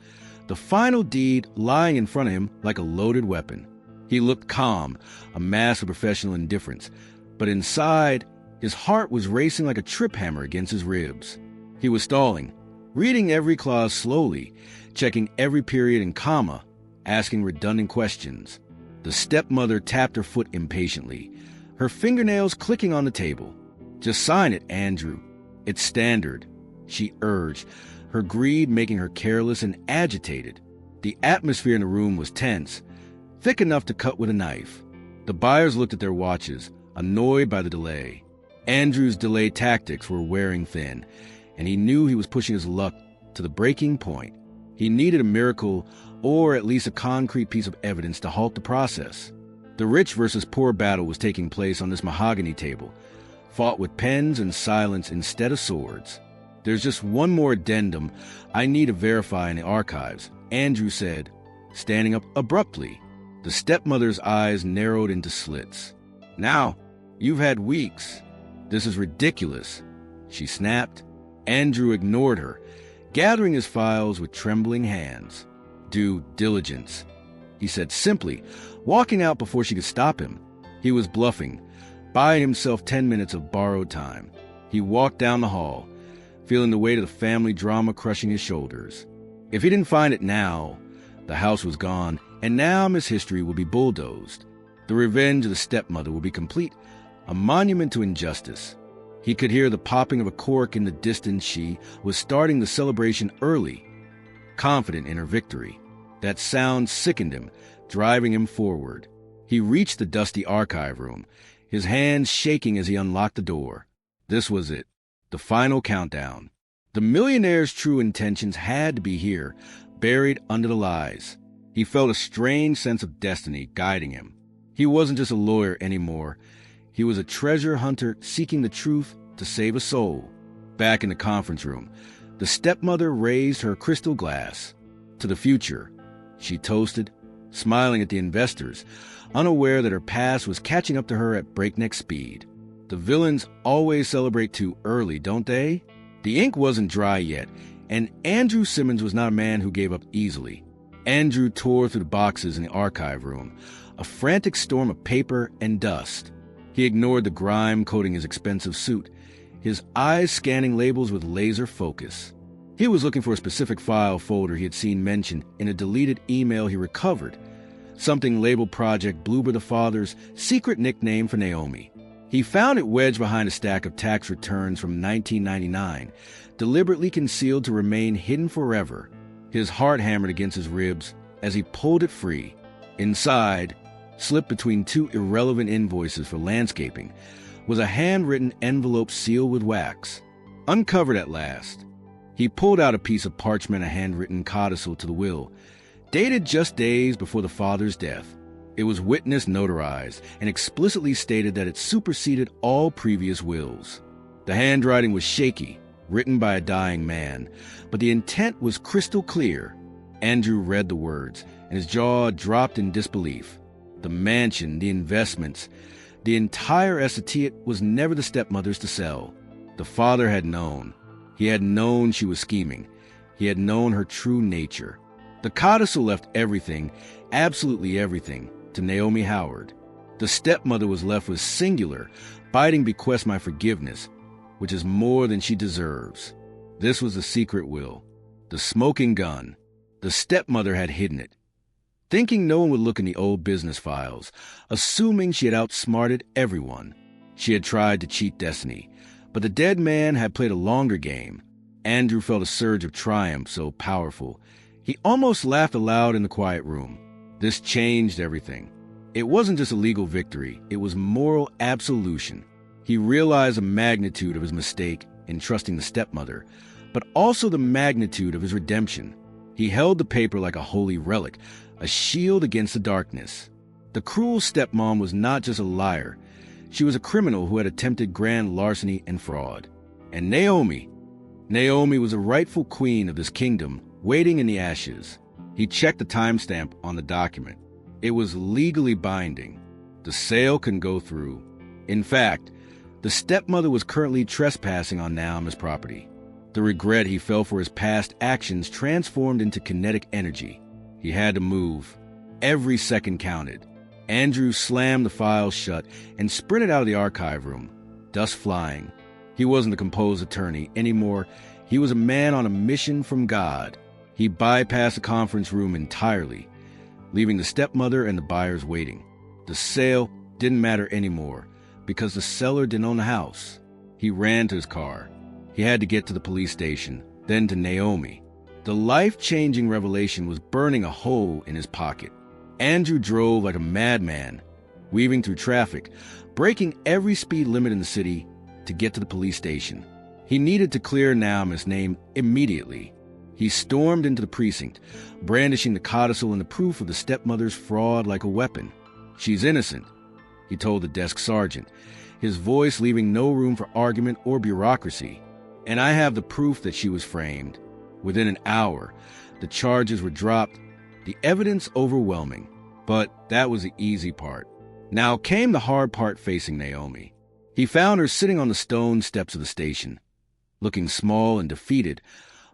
the final deed lying in front of him like a loaded weapon. He looked calm, a mask of professional indifference, but inside, his heart was racing like a trip hammer against his ribs. He was stalling, reading every clause slowly, checking every period and comma, asking redundant questions. The stepmother tapped her foot impatiently, her fingernails clicking on the table. "Just sign it, Andrew. It's standard," she urged, her greed making her careless and agitated. The atmosphere in the room was tense, thick enough to cut with a knife. The buyers looked at their watches, annoyed by the delay. Andrew's delay tactics were wearing thin, and he knew he was pushing his luck to the breaking point. He needed a miracle, or at least a concrete piece of evidence to halt the process. The rich versus poor battle was taking place on this mahogany table, fought with pens and silence instead of swords. "There's just one more addendum I need to verify in the archives," Andrew said, standing up abruptly. The stepmother's eyes narrowed into slits. "Now, you've had weeks. This is ridiculous," she snapped. Andrew ignored her, gathering his files with trembling hands. "Due diligence," he said simply, walking out before she could stop him. He was bluffing, buying himself 10 minutes of borrowed time. He walked down the hall, feeling the weight of the family drama crushing his shoulders. If he didn't find it now, the house was gone, and now Miss History would be bulldozed. The revenge of the stepmother would be complete, a monument to injustice. He could hear the popping of a cork in the distance. She was starting the celebration early, confident in her victory. That sound sickened him, driving him forward. He reached the dusty archive room, his hands shaking as he unlocked the door. This was it, the final countdown. The millionaire's true intentions had to be here, buried under the lies. He felt a strange sense of destiny guiding him. He wasn't just a lawyer anymore. He was a treasure hunter seeking the truth to save a soul. Back in the conference room, the stepmother raised her crystal glass. "To the future," she toasted, smiling at the investors, unaware that her past was catching up to her at breakneck speed. The villains always celebrate too early, don't they? The ink wasn't dry yet, and Andrew Simmons was not a man who gave up easily. Andrew tore through the boxes in the archive room, a frantic storm of paper and dust. He ignored the grime coating his expensive suit, his eyes scanning labels with laser focus. He was looking for a specific file folder he had seen mentioned in a deleted email he recovered, something labeled Project Bloober the Father's secret nickname for Naomi. He found it wedged behind a stack of tax returns from 1999, deliberately concealed to remain hidden forever. His heart hammered against his ribs as he pulled it free. Inside, slipped between two irrelevant invoices for landscaping, was a handwritten envelope sealed with wax. Uncovered at last, he pulled out a piece of parchment, a handwritten codicil to the will, dated just days before the father's death. It was witness notarized and explicitly stated that it superseded all previous wills. The handwriting was shaky, written by a dying man, but the intent was crystal clear. Andrew read the words, and his jaw dropped in disbelief. The mansion, the investments, the entire estate was never the stepmother's to sell. The father had known. He had known she was scheming. He had known her true nature. The codicil left everything, absolutely everything, to Naomi Howard. The stepmother was left with singular, biting bequest my forgiveness, which is more than she deserves. This was the secret will. The smoking gun. The stepmother had hidden it. Thinking no one would look in the old business files, assuming she had outsmarted everyone. She had tried to cheat destiny, but the dead man had played a longer game. Andrew felt a surge of triumph so powerful. He almost laughed aloud in the quiet room. This changed everything. It wasn't just a legal victory, it was moral absolution. He realized the magnitude of his mistake in trusting the stepmother, but also the magnitude of his redemption. He held the paper like a holy relic, a shield against the darkness. The cruel stepmom was not just a liar. She was a criminal who had attempted grand larceny and fraud. And Naomi was a rightful queen of this kingdom, waiting in the ashes. He checked the timestamp on the document. It was legally binding. The sale can go through. In fact, the stepmother was currently trespassing on Naomi's property. The regret he felt for his past actions transformed into kinetic energy. He had to move. Every second counted. Andrew slammed the file shut and sprinted out of the archive room, dust flying. He wasn't a composed attorney anymore. He was a man on a mission from God. He bypassed the conference room entirely, leaving the stepmother and the buyers waiting. The sale didn't matter anymore because the seller didn't own the house. He ran to his car. He had to get to the police station, then to Naomi. The life-changing revelation was burning a hole in his pocket. Andrew drove like a madman, weaving through traffic, breaking every speed limit in the city to get to the police station. He needed to clear Naomi's name immediately. He stormed into the precinct, brandishing the codicil and the proof of the stepmother's fraud like a weapon. "She's innocent," he told the desk sergeant, his voice leaving no room for argument or bureaucracy. "And I have the proof that she was framed." Within an hour, the charges were dropped, the evidence overwhelming. But that was the easy part. Now came the hard part facing Naomi. He found her sitting on the stone steps of the station, looking small and defeated,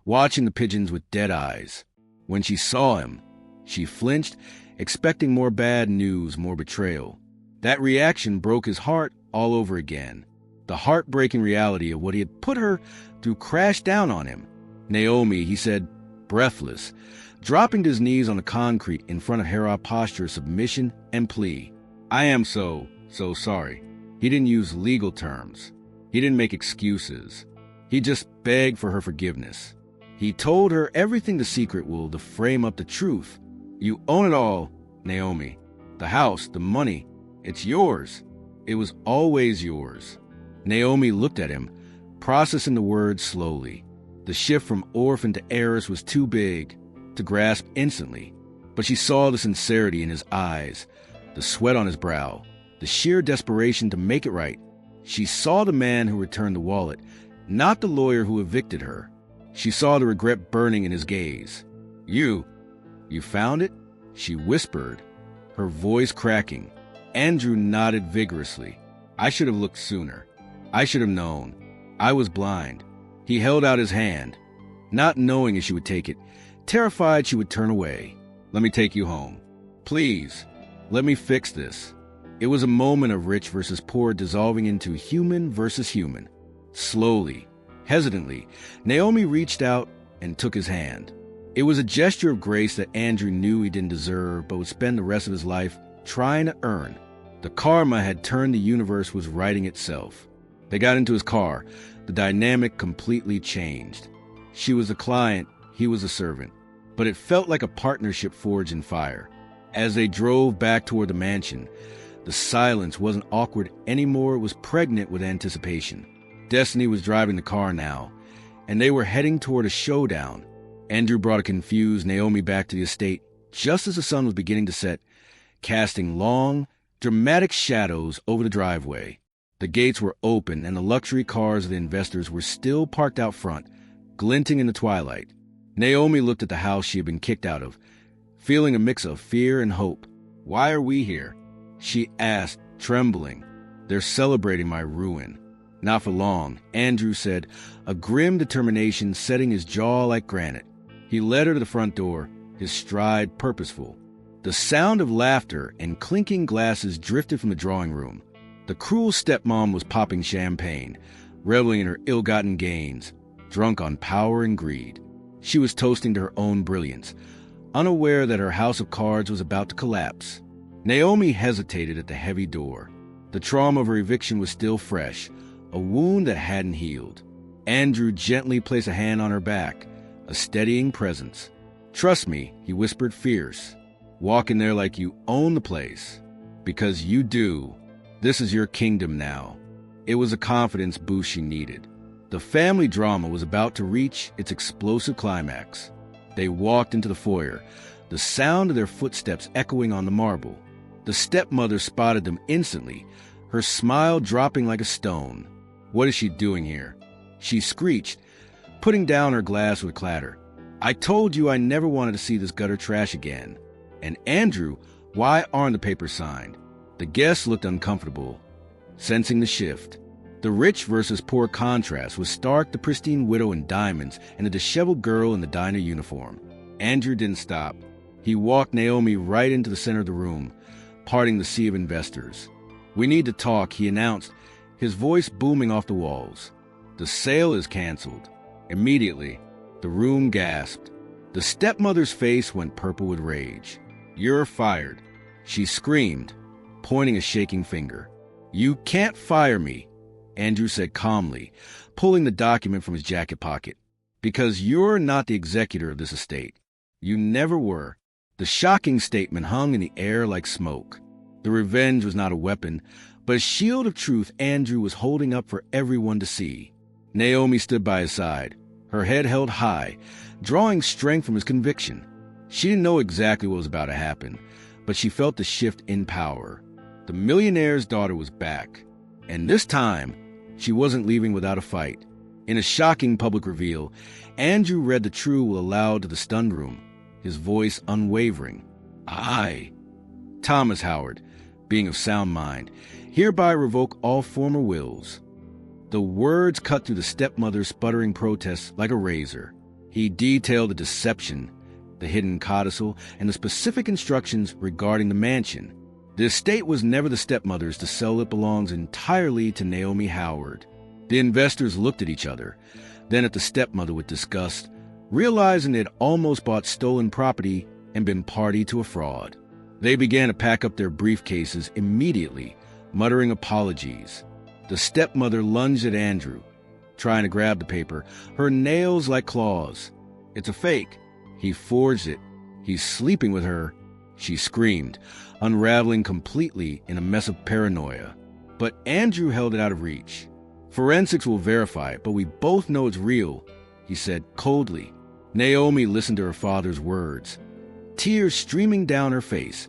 watching the pigeons with dead eyes. When she saw him, she flinched, expecting more bad news, more betrayal. That reaction broke his heart all over again. The heartbreaking reality of what he had put her through crashed down on him. "Naomi," he said, breathless, dropping to his knees on the concrete in front of her posture of submission and plea. "I am so sorry." He didn't use legal terms. He didn't make excuses. He just begged for her forgiveness. He told her everything the secret will to frame up the truth. "You own it all, Naomi. The house, the money, it's yours. It was always yours." Naomi looked at him, processing the words slowly. The shift from orphan to heiress was too big to grasp instantly, but she saw the sincerity in his eyes, the sweat on his brow, the sheer desperation to make it right. She saw the man who returned the wallet, not the lawyer who evicted her. She saw the regret burning in his gaze. You found it?" she whispered, her voice cracking. Andrew nodded vigorously. "I should have looked sooner. I should have known. I was blind." He held out his hand, not knowing if she would take it, terrified she would turn away. "Let me take you home. Please, let me fix this." It was a moment of rich versus poor dissolving into human versus human. Slowly, hesitantly, Naomi reached out and took his hand. It was a gesture of grace that Andrew knew he didn't deserve but would spend the rest of his life trying to earn. The karma had turned the universe was writing itself. They got into his car. The dynamic completely changed. She was the client, he was the servant. But it felt like a partnership forged in fire. As they drove back toward the mansion, the silence wasn't awkward anymore, it was pregnant with anticipation. Destiny was driving the car now, and they were heading toward a showdown. Andrew brought a confused Naomi back to the estate just as the sun was beginning to set, casting long, dramatic shadows over the driveway. The gates were open, and the luxury cars of the investors were still parked out front, glinting in the twilight. Naomi looked at the house she had been kicked out of, feeling a mix of fear and hope. "Why are we here?" she asked, trembling. "They're celebrating my ruin." "Not for long," Andrew said, a grim determination setting his jaw like granite. He led her to the front door, his stride purposeful. The sound of laughter and clinking glasses drifted from the drawing room. The cruel stepmom was popping champagne, reveling in her ill-gotten gains, drunk on power and greed. She was toasting to her own brilliance, unaware that her house of cards was about to collapse. Naomi hesitated at the heavy door. The trauma of her eviction was still fresh, a wound that hadn't healed. Andrew gently placed a hand on her back, a steadying presence. "Trust me," he whispered, fierce. "Walk in there like you own the place. Because you do. This is your kingdom now." It was a confidence boost she needed. The family drama was about to reach its explosive climax. They walked into the foyer, the sound of their footsteps echoing on the marble. The stepmother spotted them instantly, her smile dropping like a stone. "What is she doing here?" she screeched, putting down her glass with a clatter. "I told you I never wanted to see this gutter trash again." "And Andrew, why aren't the papers signed?" The guests looked uncomfortable, sensing the shift. The rich versus poor contrast was stark: the pristine widow in diamonds and the disheveled girl in the diner uniform. Andrew didn't stop. He walked Naomi right into the center of the room, parting the sea of investors. "We need to talk," he announced, his voice booming off the walls. "The sale is canceled." Immediately, the room gasped. The stepmother's face went purple with rage. "You're fired," she screamed, pointing a shaking finger. "You can't fire me," Andrew said calmly, pulling the document from his jacket pocket. "Because you're not the executor of this estate. You never were." The shocking statement hung in the air like smoke. The revenge was not a weapon, but a shield of truth Andrew was holding up for everyone to see. Naomi stood by his side, her head held high, drawing strength from his conviction. She didn't know exactly what was about to happen, but she felt the shift in power. The millionaire's daughter was back, and this time, she wasn't leaving without a fight. In a shocking public reveal, Andrew read the truth aloud to the stunned room, his voice unwavering. "I, Thomas Howard, being of sound mind, hereby revoke all former wills." The words cut through the stepmother's sputtering protests like a razor. He detailed the deception, the hidden codicil, and the specific instructions regarding the mansion. The estate was never the stepmother's to sell; it belongs entirely to Naomi Howard. The investors looked at each other, then at the stepmother with disgust, realizing they had almost bought stolen property and been party to a fraud. They began to pack up their briefcases immediately, muttering apologies. The stepmother lunged at Andrew, trying to grab the paper, her nails like claws. "It's a fake. He forged it. He's sleeping with her," she screamed, unraveling completely in a mess of paranoia. But Andrew held it out of reach. "Forensics will verify it, but we both know it's real," he said coldly. Naomi listened to her father's words, tears streaming down her face,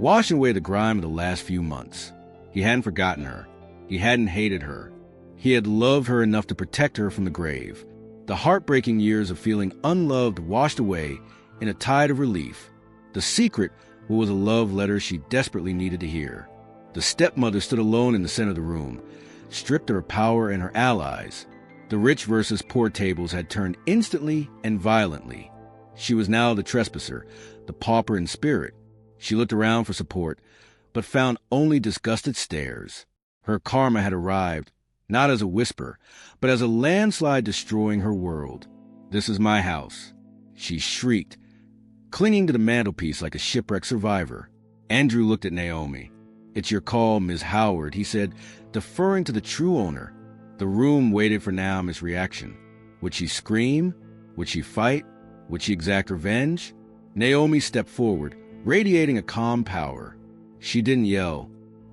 washing away the grime of the last few months. He hadn't forgotten her. He hadn't hated her. He had loved her enough to protect her from the grave. The heartbreaking years of feeling unloved washed away in a tide of relief. The secret was a love letter she desperately needed to hear. The stepmother stood alone in the center of the room, stripped of her power and her allies. The rich versus poor tables had turned instantly and violently. She was now the trespasser, the pauper in spirit. She looked around for support, but found only disgusted stares. Her karma had arrived, not as a whisper, but as a landslide destroying her world. "This is my house," she shrieked, clinging to the mantelpiece like a shipwrecked survivor. Andrew looked at Naomi. "It's your call, Ms. Howard," he said, deferring to the true owner. The room waited for Naomi's reaction. Would she scream? Would she fight? Would she exact revenge? Naomi stepped forward, radiating a calm power. She didn't yell.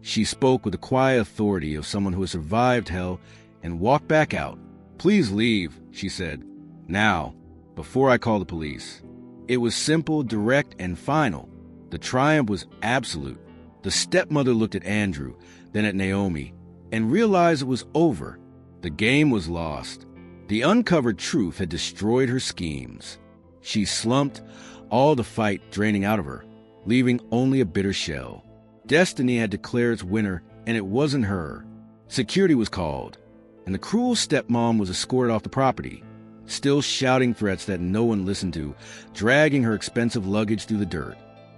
She spoke with the quiet authority of someone who has survived hell and walked back out. "Please leave," she said. "Now, before I call the police." It was simple, direct, and final. The triumph was absolute. The stepmother looked at Andrew, then at Naomi, and realized it was over. The game was lost. The uncovered truth had destroyed her schemes. She slumped, all the fight draining out of her, leaving only a bitter shell. Destiny had declared its winner, and it wasn't her. Security was called, and the cruel stepmom was escorted off the property, still shouting threats that no one listened to, dragging her expensive luggage through the dirt.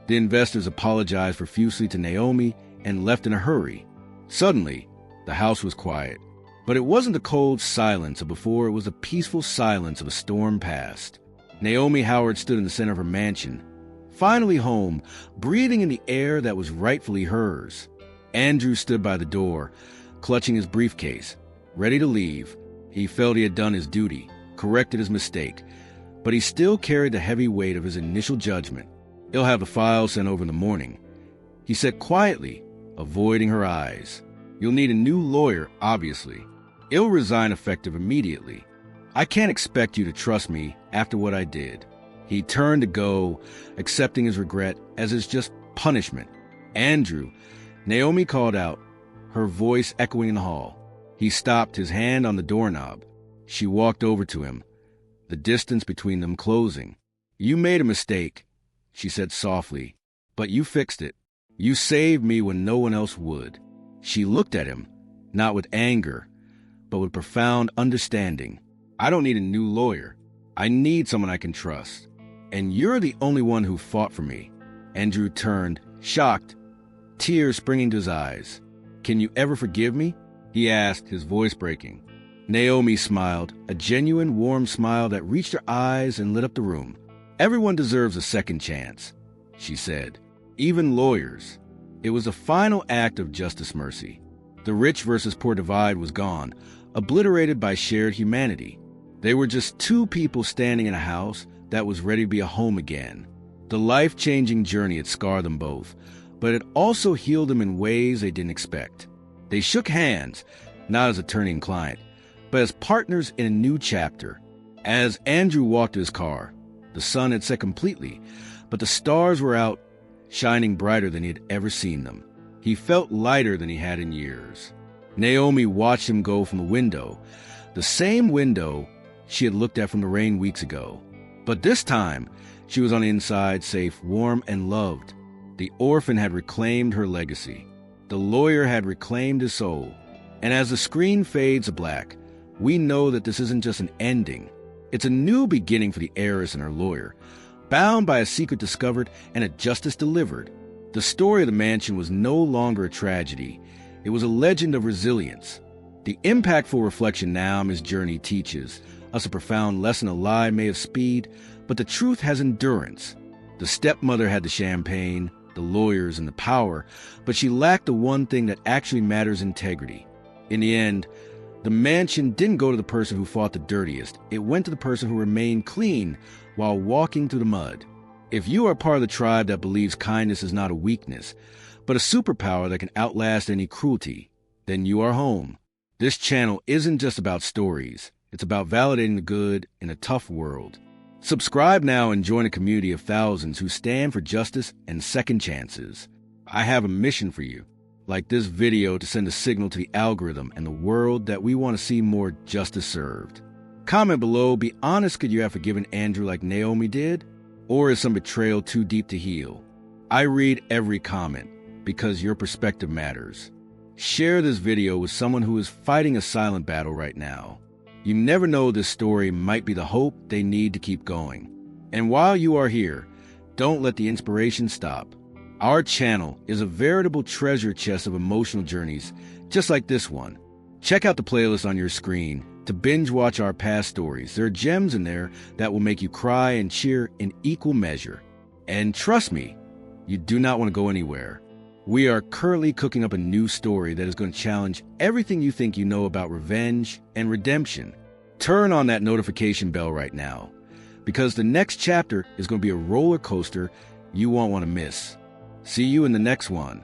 The investors apologized profusely to Naomi and left in a hurry. Suddenly, the house was quiet. But it wasn't the cold silence of before, it was the peaceful silence of a storm past. Naomi Howard stood in the center of her mansion, finally home, breathing in the air that was rightfully hers. Andrew stood by the door, clutching his briefcase, ready to leave. He felt he had done his duty, corrected his mistake, but he still carried the heavy weight of his initial judgment. He'll have the files sent over in the morning, he said quietly, avoiding her eyes. You'll need a new lawyer, obviously. He'll resign effective immediately. I can't expect you to trust me after what I did. He turned to go, accepting his regret as his just punishment. Andrew, Naomi called out, her voice echoing in the hall. He stopped, his hand on the doorknob. She walked over to him, the distance between them closing. You made a mistake, she said softly, but you fixed it. You saved me when no one else would. She looked at him, not with anger, but with profound understanding. I don't need a new lawyer. I need someone I can trust. And you're the only one who fought for me. Andrew turned, shocked, tears springing to his eyes. Can you ever forgive me? He asked, his voice breaking. Naomi smiled, a genuine, warm smile that reached her eyes and lit up the room. Everyone deserves a second chance, she said. Even lawyers. It was a final act of justice mercy. The rich versus poor divide was gone, obliterated by shared humanity. They were just two people standing in a house that was ready to be a home again. The life-changing journey had scarred them both, but it also healed them in ways they didn't expect. They shook hands, not as attorney and client, but as partners in a new chapter. As Andrew walked to his car, the sun had set completely, but the stars were out, shining brighter than he had ever seen them. He felt lighter than he had in years. Naomi watched him go from the window, the same window she had looked at from the rain weeks ago. But this time, she was on the inside, safe, warm, and loved. The orphan had reclaimed her legacy. The lawyer had reclaimed his soul. And as the screen fades to black, we know that this isn't just an ending. It's a new beginning for the heiress and her lawyer, bound by a secret discovered and a justice delivered. The story of the mansion was no longer a tragedy. It was a legend of resilience. The impactful reflection Naomi's journey teaches us a profound lesson. A lie may have speed, but the truth has endurance. The stepmother had the champagne, the lawyers, and the power, but she lacked the one thing that actually matters: integrity. In the end, the mansion didn't go to the person who fought the dirtiest. It went to the person who remained clean while walking through the mud. If you are part of the tribe that believes kindness is not a weakness, but a superpower that can outlast any cruelty, then you are home. This channel isn't just about stories. It's about validating the good in a tough world. Subscribe now and join a community of thousands who stand for justice and second chances. I have a mission for you. Like this video to send a signal to the algorithm and the world that we want to see more justice served. Comment below, be honest, could you have forgiven Andrew like Naomi did? Or is some betrayal too deep to heal? I read every comment because your perspective matters. Share this video with someone who is fighting a silent battle right now. You never know, this story might be the hope they need to keep going. And while you are here, don't let the inspiration stop. Our channel is a veritable treasure chest of emotional journeys, just like this one. Check out the playlist on your screen to binge watch our past stories. There are gems in there that will make you cry and cheer in equal measure. And trust me, you do not want to go anywhere. We are currently cooking up a new story that is going to challenge everything you think you know about revenge and redemption. Turn on that notification bell right now, because the next chapter is going to be a roller coaster you won't want to miss. See you in the next one.